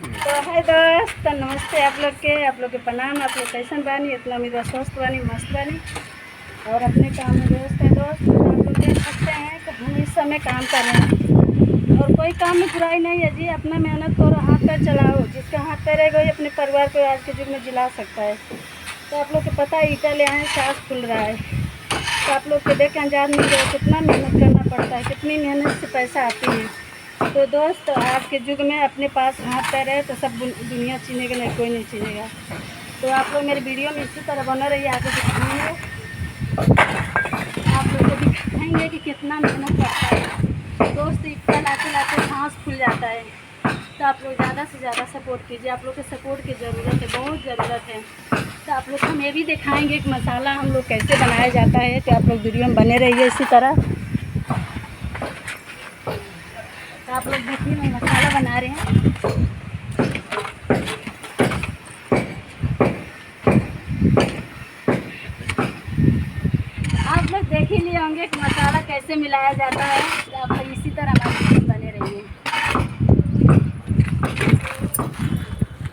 तो है दोस्त, तो नमस्ते आप लोग के प्रणाम। आप लोग कैसन बानी? इतना उम्मीद स्वस्थ बानी, मस्त बानी और अपने काम में व्यस्त है दोस्त। आप लोग देख सकते हैं कि हम इस समय काम कर रहे हैं और कोई काम में बुराई नहीं है जी। अपना मेहनत करो, हाथ पैर चलाओ। जिसका हाथ पैर रहेगा वही अपने परिवार को आज के युग में जिला सकता है। तो आप लोग को पता है, ईटा ले आए, सांस फूल रहा है। तो आप लोग के देख के अंदाज मिल जाए कितना मेहनत करना पड़ता है, कितनी मेहनत से पैसा आती है। तो दोस्त, आज के युग में अपने पास हाथ पैर है तो सब दुनिया छीनेगा, नहीं कोई नहीं छीनेगा। तो आप लोग मेरे वीडियो में इसी तरह बना रहिए, आगे दिखाएंगे, आप लोग को दिखाएंगे कि कितना मेहनत करता है दोस्त। इतना लाते लाते सांस फूल जाता है। तो आप लोग ज़्यादा से ज़्यादा सपोर्ट कीजिए। आप लोग के सपोर्ट की ज़रूरत है, बहुत ज़रूरत है। तो आप लोग हम ये भी दिखाएंगे कि मसाला हम लोग कैसे बनाया जाता है। तो आप लोग वीडियो में बने रहिए इसी तरह। तो आप लोग देखिए, हम मसाला बना रहे हैं। आप लोग देख ही लिए होंगे कि मसाला कैसे मिलाया जाता है। तो आप लोग इसी तरह